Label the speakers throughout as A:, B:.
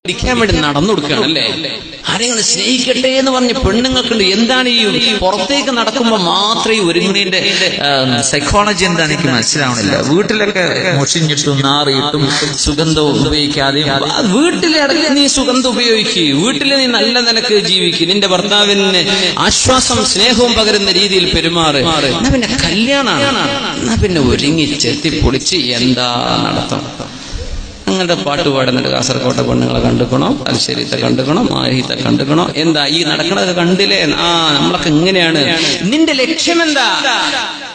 A: ഇരിക്കാൻ വേണ്ടി നടന്നു കൊടുക്കുകയാണല്ലേ. ആരെങ്കിലും സ്നേഹിക്കട്ടെ എന്ന് പറഞ്ഞ് പെണ്ണുങ്ങൾക്കുണ്ട്. എന്താണ് ഈ പുറത്തേക്ക് നടക്കുമ്പോ മാത്രമേ ഒരുങ്ങിന്റെ സൈക്കോളജി എന്താണ് എനിക്ക് മനസ്സിലാവണില്ല. വീട്ടിലൊക്കെ മുഷിഞ്ഞിട്ടും നാറിയിട്ടും സുഗന്ധവും ഉപയോഗിക്കാതെ വീട്ടിലിടയ്ക്ക് നീ സുഗന്ധം ഉപയോഗിക്കുക. വീട്ടിൽ നീ നല്ല നിലക്ക് ജീവിക്കുക. നിന്റെ ഭർത്താവിന് ആശ്വാസം സ്നേഹവും പകരുന്ന രീതിയിൽ പെരുമാറ്. എന്നാ പിന്നെ കല്യാണമാണ്. എന്നാ പിന്നെ ഒരുങ്ങി ചെത്തിപ്പൊളിച്ച് എന്താ നടത്തണം. നിങ്ങളുടെ പാട്ട് പാടുന്നുണ്ട്. കാസർകോട്ടെ പെണ്ണുങ്ങളെ കണ്ടുക്കണോ, തലശ്ശേരിത്തെ കണ്ടുക്കണോ, മാഹിത്തെ കണ്ടുക്കണോ, എന്താ ഈ നടക്കണതൊക്കെ കണ്ടില്ലേ? നമ്മളൊക്കെ ഇങ്ങനെയാണ്. നിന്റെ ലക്ഷ്യം എന്താ?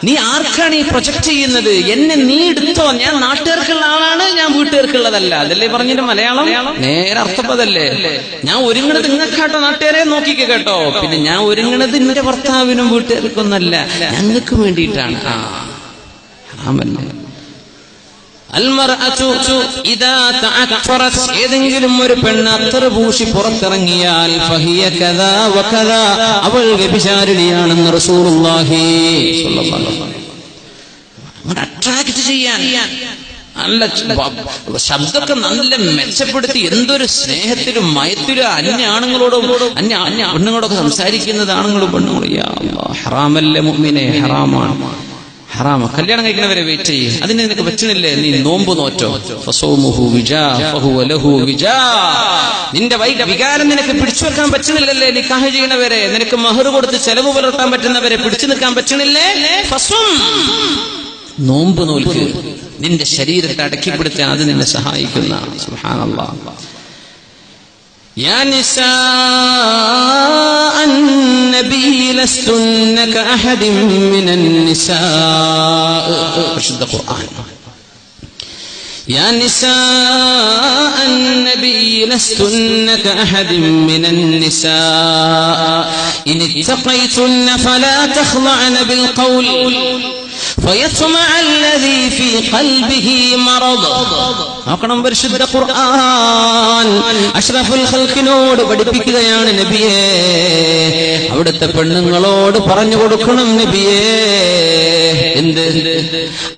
A: നീ ആർക്കാണ് ഈ പ്രൊജക്ട് ചെയ്യുന്നത്? എന്നെ നീ എടുത്തോ. ഞാൻ നാട്ടുകാർക്കുള്ള ആളാണ്, ഞാൻ വീട്ടുകാർക്കുള്ളതല്ല. അതല്ലേ പറഞ്ഞിട്ട് മലയാളം നേരെ അർത്ഥപ്പതല്ലേ. ഞാൻ ഒരുങ്ങണത് നിങ്ങൾക്കാട്ടോ, നാട്ടുകാരെ നോക്കിക്കോ കേട്ടോ. പിന്നെ ഞാൻ ഒരുങ്ങണത് നിന്റെ ഭർത്താവിനും വീട്ടുകാർക്കൊന്നല്ല, ഞങ്ങൾക്ക് വേണ്ടിയിട്ടാണ്. ഏതെങ്കിലും ഒരു പെണ്ണ് അത്തർ പൂശി പുറത്തിറങ്ങിയാൽ അവൾ വ്യഭിചാരിണിയാണെന്ന് റസൂലുള്ളാഹി അട്രാക്ട് ചെയ്യാൻ നല്ല ശബ്ദമൊക്കെ നല്ല മെച്ചപ്പെടുത്തി എന്തൊരു സ്നേഹത്തിലും മയത്തിലും അന്യ ആണുങ്ങളോടും അന്യ പെണ്ണുങ്ങളോടൊക്കെ സംസാരിക്കുന്നത് ആണുങ്ങളും പെണ്ണുങ്ങളും. ഹറാമല്ലേ മുഅ്മിനെ, ഹറാമാണ്. ഹറാമ. കല്യാണം കഴിക്കുന്നവരെ വെയിറ്റ് ചെയ്യും. അതിന് നിനക്ക് പറ്റുന്നില്ലേ? നീ നോമ്പ് നോറ്റോ. നിന്റെ വികാരം നിനക്ക് പിടിച്ചു വെക്കാൻ പറ്റുന്നില്ലല്ലേ? നിക്കാഹ് ചെയ്യുന്നവരെ, നിനക്ക് മഹർ കൊടുത്ത് ചെലവ് പുലർത്താൻ പറ്റുന്നവരെ പിടിച്ചു നിൽക്കാൻ പറ്റുന്നില്ലേ? നോമ്പ് നോൽക്ക്. നിന്റെ ശരീരത്തെ അടക്കിപ്പിടുത്താൻ അത് നിന്നെ സഹായിക്കുന്ന. സുബ്ഹാനല്ലാഹ്. يا نساء النبي لستن كأحد من النساء. رشد القرآن. يا نساء النبي لستن كأحد من النساء إن اتقيتن فلا تخضعن بالقول فيطمع الذي في قلبه مرض. നോക്കണം, പരിശുദ്ധ ഖുർആൻ അഷ്റഫുൽ ഖൽഖിനോട് പഠിപ്പിക്കുകയാണ് നബിയേ. അവിടുത്തെ പെണ്ണുങ്ങളോട് പറഞ്ഞു കൊടുക്കണം നബിയേ. എന്ത്?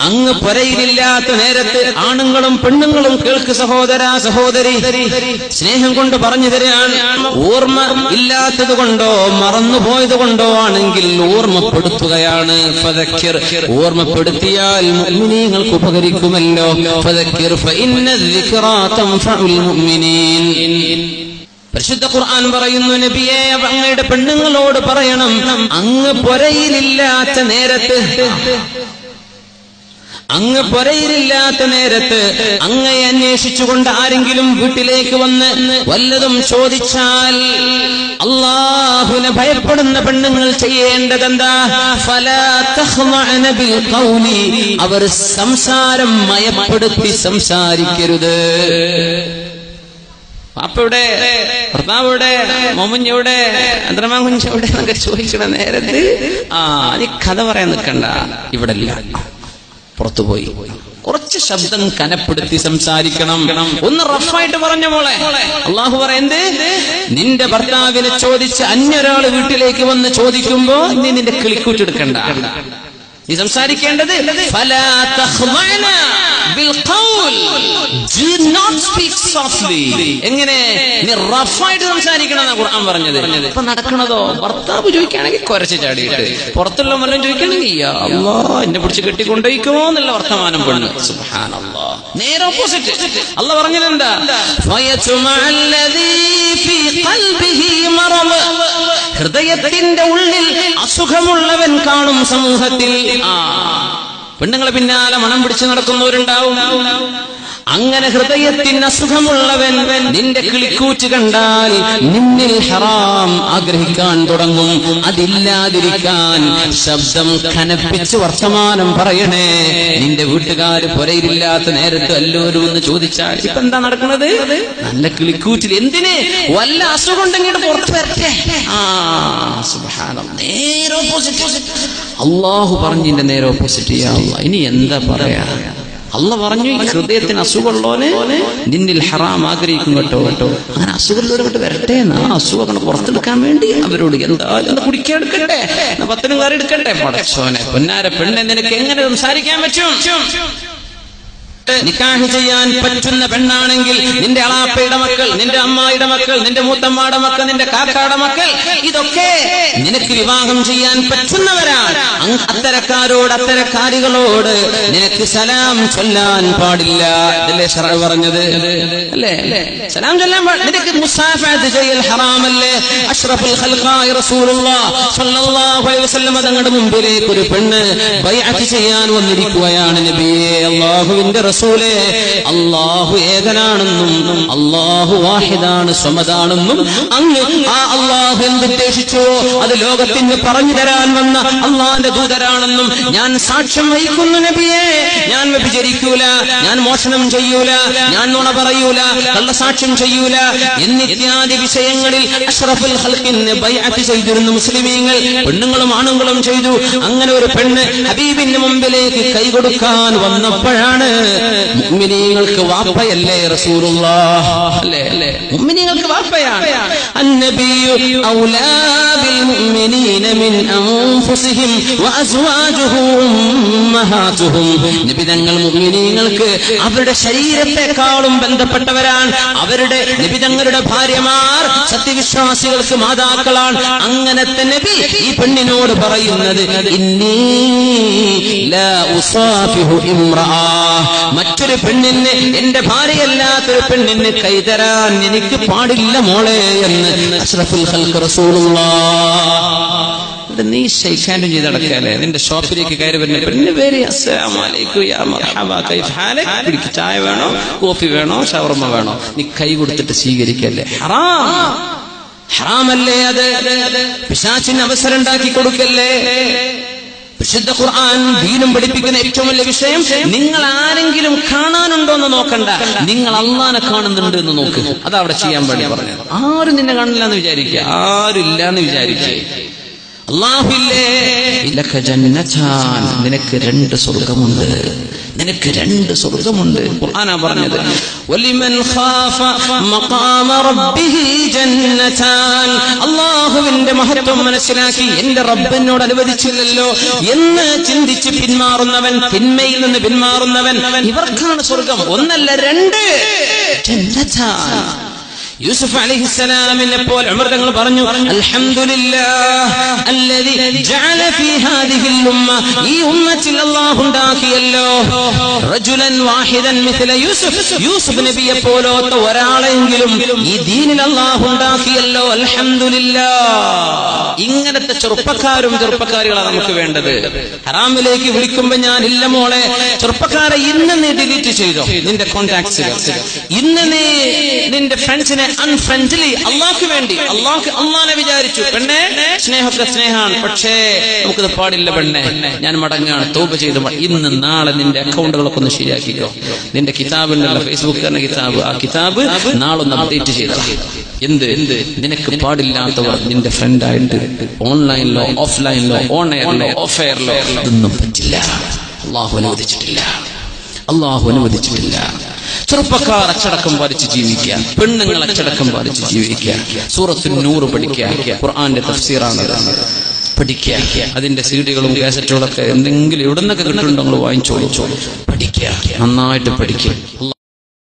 A: അങ്ങ് പുരയിലില്ലാത്ത നേരത്ത് ആണുങ്ങളും പെണ്ണുങ്ങളും കേൾക്ക് സഹോദര സഹോദരി, സ്നേഹം കൊണ്ട് പറഞ്ഞു തരാൻ. ഓർമ്മ ഇല്ലാത്തത് കൊണ്ടോ മറന്നുപോയത് കൊണ്ടോ ആണെങ്കിൽ ഓർമ്മപ്പെടുത്തുകയാണ്. ഫദക്കിർ, ഓർമ്മപ്പെടുത്തിയാൽ മുഅ്മിനീങ്ങൾക്ക് ഉപകരിക്കുമല്ലോ. ഫദക്കിർ ഫഇന്ന الذിക്റാ തൻഫഉൽ മുഅ്മിനീൻ. പരിശുദ്ധ ഖുർആൻ പറയുന്നു നബിയെ, അങ്ങയുടെ പെണ്ണുങ്ങളോട് പറയണം, അങ്ങ് പുരയിലില്ലാത്ത നേരത്ത്, അങ്ങ് പുരയിലില്ലാത്ത നേരത്ത് അങ്ങയെ അന്വേഷിച്ചുകൊണ്ട് ആരെങ്കിലും വീട്ടിലേക്ക് വന്ന് വല്ലതും ചോദിച്ചാൽ അല്ലാഹുവിനെ ഭയപ്പെടുന്ന പെണ്ണുങ്ങൾ ചെയ്യേണ്ടതെന്താ? ഫലാ തഖ്ളഅന ബിൽ ഖൗലി, അവർ സംസാരം മയപ്പെടുത്തി സംസാരിക്കരുത്. പാപ്പയുടെ, ഭർത്താവിടെ, മൊമുഞ്ഞയുടെ, അന്തരമാ കുഞ്ഞവിടെ എന്നൊക്കെ ചോദിക്കണ നേരത്ത് നീ കഥ പറയാൻ നിൽക്കണ്ട, ഇവിടെ ഇല്ല, പുറത്തുപോയി. കുറച്ച് ശബ്ദം കനപ്പെടുത്തി സംസാരിക്കണം. ഒന്ന് റഫായിട്ട് പറഞ്ഞ മോളെ. അള്ളാഹു പറയുന്നത്, നിന്റെ ഭർത്താവിനെ ചോദിച്ച് അന്യൊരാള് വീട്ടിലേക്ക് വന്ന് ചോദിക്കുമ്പോ നീ നിന്റെ കിളിക്കൂറ്റെടുക്കണ്ട. നീ സംസാരിക്കേണ്ടത് ഫലാ തഖ്ളഅന bill ഖൗൽ, do not speak softly. എങ്ങനെ? നീ റഫായിട്ട് സംസാരിക്കണം എന്നാണ് ഖുർആൻ പറഞ്ഞത്. ഇപ്പൊ നടക്കണതോ, ഭർത്താവ് ചോദിക്കുകയാണെങ്കിൽ കുരച്ച് ചാടിയിട്ട്, പുറത്തുള്ള മല്ലം ചോദിക്കുകയാണെങ്കിൽ യാ അല്ലാഹ് എന്നെ പിടിച്ച് കെട്ടിക്കൊണ്ടേക്കുമോ എന്നുള്ള വർത്തമാനം പെണ്ണ്. സുബ്ഹാനല്ലാഹ്. നേരെ ഓപ്പോസിറ്റ്. അല്ലാഹ് പറഞ്ഞത് എന്താ? ഫയതുമഅല്ലദീ ഫീ ഖൽബിഹി മറദ്, ഹൃദയത്തിന്റെ ഉള്ളിൽ അസുഖമുള്ളവൻ കാണും സമൂഹത്തിൽ. പെണ്ണുങ്ങളെ പിന്നാലെ മണം പിടിച്ചു നടക്കുന്നവരുണ്ടാവും. അങ്ങനെ ഹൃദയത്തിന് അസുഖമുള്ളവൻ നിന്റെ കിളിക്കൂറ്റ് കണ്ടാൽ നിന്നിൽ ഹറാം ആഗ്രഹിക്കാൻ തുടങ്ങും. അതില്ലാതിരിക്കാൻ ശബ്ദം കനപ്പിച്ച് വർത്തമാനം പറയണേ. നിന്റെ വീട്ടുകാര് പുരയിലില്ലാത്ത നേരത്ത് എല്ലാവരും ഒന്ന് ചോദിച്ചാൽ ഇപ്പൊ എന്താ നടക്കുന്നത്? നല്ല കിളിക്കൂറ്റിൽ എന്തിന്? വല്ല അസുഖം ഉണ്ടെങ്കിൽ പുറത്ത് വരട്ടെ. സുബ്ഹാനല്ലാഹ്. നേരെ ഓപ്പോസിറ്റ്. അള്ളാഹു പറഞ്ഞതിന്റെ നേരെ ഓപ്പോസിറ്റ്. ഇനി എന്താ പറയാ? അള്ളാഹ് പറഞ്ഞു, ഈ ഹൃദയത്തിന് അസുഖമുള്ളവനെ നിന്നിൽ ഹറാം ആഗ്രഹിക്കും കേട്ടോ. അങ്ങനെ അസുഖമുള്ളവരോട്ട് വരട്ടെ. ആ അസുഖം പുറത്തെടുക്കാൻ വേണ്ടി അവരോട് എന്താ കുടിക്കാൻ എടുക്കട്ടെ, പത്തിനും കയറി എടുക്കട്ടെ. പടച്ചോനെ, പൊന്നാര പെണ്ണെ, നിനക്ക് എങ്ങനെ സംസാരിക്കാൻ പറ്റും? നിക്കാഹ് ചെയ്യാൻ പറ്റുന്ന പെണ്ണാണെങ്കിൽ നിന്റെ അളാപ്പയുടെ മക്കൾ, നിന്റെ അമ്മായിയുടെ മക്കൾ, നിന്റെ മൂത്തമ്മാടെ മക്കൾ, നിന്റെ കാക്കാടെ മക്കൾ, ഇതൊക്കെ നിനക്ക് വിവാഹം ചെയ്യാൻ പറ്റുന്നവരാണ്. അത്തരക്കാരോട് അത്തരക്കാരികളോട് നിനക്ക് സലാം ചൊല്ലാൻ പാടില്ല. ഇതല്ലേ ശറഅ് പറഞ്ഞത്? അല്ലേ? സലാം ചൊല്ലാൻ പാടില്ല. നിനക്ക് മുസാഫഹത്ത് ചെയ്യൽ ഹറാമല്ലേ? അഷ്റഫുൽ ഖൽഖായ റസൂലുള്ളാഹി സ്വല്ലല്ലാഹു അലൈഹി വസല്ലം തങ്ങളുടെ മുമ്പിലേക്ക് ഒരു പെണ്ണ് ബൈഅത്ത് ചെയ്യാൻ വന്നിരിക്കുകയാണ്. നബിയേ, അല്ലാഹുവിന്റെ റസൂലേ, അല്ലാഹു ഏകനാണെന്നും അല്ലാഹു വാഹിദാണ്, സ്വമദാണെന്നും അങ്ങ് ആ അല്ലാഹു എന്തുദ്ദേശിച്ചോ അത് ലോകത്തിന് പറഞ്ഞു തരാൻ വന്ന അല്ലാഹുവിന്റെ ദൂതരാണെന്നും ഞാൻ സാക്ഷ്യം വഹിക്കുന്നു നബിയേ. ഞാൻ വ്യഭിചരിക്കൂല, ഞാൻ മോഷണം ചെയ്യൂല, ഞാൻ നുണ പറയൂല, കള്ളസാക്ഷ്യം ചെയ്യൂല എന്നിത്യാദി വിഷയങ്ങളിൽ അഷ്റഫുൽ ഖൽഖിന് ബൈഅത്ത് ചെയ്തിരുന്നു മുസ്ലിമീങ്ങൾ. പെണ്ണുങ്ങളും ആണുങ്ങളും ചെയ്തു. അങ്ങനെ ഒരു പെണ്ണ് ഹബീബിന്റെ മുമ്പിലേക്ക് കൈകൊടുക്കാൻ വന്നപ്പോഴാണ് മുഅ്മിനീങ്ങൾക്ക് വാപ്പയല്ലേ റസൂലുള്ളാഹ്? അല്ലേ? മുഅ്മിനീങ്ങൾക്ക് വാപ്പയാണ്. അന്നബിയു ഔലാ ബിൽ മുഅ്മിനീന മിൻ അൻഫുസിഹിം വഅസ്വാജുഹു ഉമ്മഹാതുഹും. നബി തങ്ങൾ മുഅ്മിനീങ്ങൾക്ക് അവരുടെ ശരീരത്തെക്കാളും ബന്ധപ്പെട്ടവരാണ്. അവരുടെ നബി തങ്ങളുടെ ഭാര്യമാർ സത്യവിശ്വാസികൾക്ക് മാതാക്കളാണ്. അങ്ങനത്തെ നബി ഈ പെണ്ണിനോട് പറയുന്നത് ഇന്നീ ലാ ഉസാഫിഹു ഇംറഅ, മറ്റൊരു പെണ്ണിന്, എന്റെ ഭാര്യയല്ലാത്തൊരു പെണ്ണിന് കൈതരാൻ എനിക്ക് പാടില്ല മോളെ എന്ന് അഷ്റഫുൽ ഖൽഖ് റസൂലുള്ളാഹ്. നീ ഷെയ്ഖാൻഡും ചെയ്ത് നടക്കാല്ലേ? നിന്റെ ഷോപ്പിലേക്ക് കയറി വരുന്ന പെണ്ണിന് പേര് അസ്സലാമു അലൈക്കും യാ മർഹബ കൈഫ ഹാലക്, എനിക്ക് ചായ വേണോ, കോഫി വേണോ, ഷവർമ വേണോ, നീ കൈ കൊടുത്തിട്ട് സ്വീകരിക്കല്ലേ? ഹറാമല്ലേ അത്? പിശാചിന് അവസരം ഉണ്ടാക്കി കൊടുക്കല്ലേ? വിശുദ്ധ ഖുർആൻ ദീനും പഠിപ്പിക്കുന്ന ഏറ്റവും വലിയ വിഷയം, നിങ്ങൾ ആരെങ്കിലും കാണാനുണ്ടോ എന്ന് നോക്കണ്ട, നിങ്ങൾ അള്ളാനെ കാണുന്നുണ്ട് എന്ന് നോക്ക്. അതവിടെ ചെയ്യാൻ വേണ്ടി പറഞ്ഞത്. ആരും നിന്നെ കാണില്ല എന്ന് വിചാരിക്കുക, ആരും ഇല്ല എന്ന് വിചാരിക്കുക. അല്ലാഹുവില്ലേ, ലക ജന്നതാൻ, നിനക്ക് 2 സ്വർഗ്ഗമുണ്ട്, നിനക്ക് 2 സ്വർഗ്ഗമുണ്ട്. ഖുർആനാ പറഞ്ഞത്. വലിമൻ ഖാഫ മഖാമ റബ്ബിഹി ജന്നതാൻ, അല്ലാഹുവിന്റെ മഹത്വം മനസ്സിലാക്കി എന്റെ റബ്ബ് എന്നോട് അനുവദിച്ചില്ലല്ലോ എന്ന് ചിന്തിച്ച് പിന്മാറുന്നവൻ, തിന്മയിൽ നിന്ന് പിന്മാറുന്നവൻ, ഇവർക്കാണ് സ്വർഗ്ഗം. 1 അല്ല 2 ജന്നതാൻ. യൂസുഫ് അലൈഹിസ്സലാമിനെ പോലെ ഉമർ തങ്ങൾ പറഞ്ഞു, അൽഹംദുലില്ലാഹ് അല്ലദി ജഅല ഫീ ഹാദിഹിൽ ഉമ്മ, ഈ ഉമ്മത്തിൽ അല്ലാഹു ഉണ്ടാക്കിയല്ലോ റജുലൻ വാഹിദൻ മിസ്ല യൂസുഫ്, യൂസുഫ് നബിയെ പോലത്തെ ഒരാളെങ്കിലും ഈ ദീനിൽ അല്ലാഹു ഉണ്ടാക്കിയല്ലോ. അൽഹംദുലില്ലാഹ്. ഇങ്ങനത്തെ ചെറുപ്പക്കാരികളാണ് നമുക്ക് വേണ്ടത്. ഹറാമിലേക്ക് വിളിക്കുമ്പോ ഞാൻ ഇല്ല മോളെ, ചെറുപ്പക്കാരെ ഇന്ന് നീ ഡിലീറ്റ് ചെയ്തോ നിന്റെ കോൺടാക്ട്സുകൾ, ഇന്ന് നീ നിന്റെ ഫ്രണ്ട്സിനെ അൺഫ്രണ്ട്ലി, അള്ളാഹ്ക്ക് വേണ്ടി, അള്ളാഹിനെ വിചാരിച്ചു. പെണ്ണെ, സ്നേഹമൊക്കെ സ്നേഹമാണ്, പക്ഷേ നമുക്കത് പാടില്ല പെണ്ണെ, ഞാൻ മടങ്ങാണ്, തൗബ ചെയ്ത് ഇന്ന് നാളെ നിന്റെ അക്കൗണ്ടുകളൊക്കെ ഒന്ന് ശരിയാക്കിക്കോ. നിന്റെ കിതാബുണ്ടല്ലോ, ഫേസ്ബുക്കിന്റെ കിതാബ്, ആ കിതാബ് നാളൊന്ന് അപ്ഡേറ്റ് ചെയ്തോ. എന്ത് നിനക്ക് പാടില്ലാത്തവർ നിന്റെ ഫ്രണ്ടായിട്ട് ഓൺലൈനിലോ ഓഫ്ലൈനിലോ ഓൺ എയറിലോ ഓഫ് എയറിലോ ഇതൊന്നും പറ്റില്ല. അള്ളാഹു അനുവദിച്ചിട്ടില്ല, അള്ളാഹു അനുവദിച്ചിട്ടില്ല. ചെറുപ്പക്കാർ അച്ചടക്കം പാലിച്ച് ജീവിക്കുക, പെണ്ണുങ്ങൾ അച്ചടക്കം പാലിച്ച് ജീവിക്കുക. സൂറത്തുൻ നൂർ പഠിക്കുക, ഖുർആന്റെ തഫ്സീറാണ്, പഠിക്കുക. അതിന്റെ സീഡികളും കാസറ്റുകളൊക്കെ എന്തെങ്കിലും എവിടെ നിന്നൊക്കെ കിട്ടുന്നുണ്ടോ വാങ്ങിച്ചോളൂ, പഠിക്കുക, നന്നായിട്ട് പഠിക്കുക.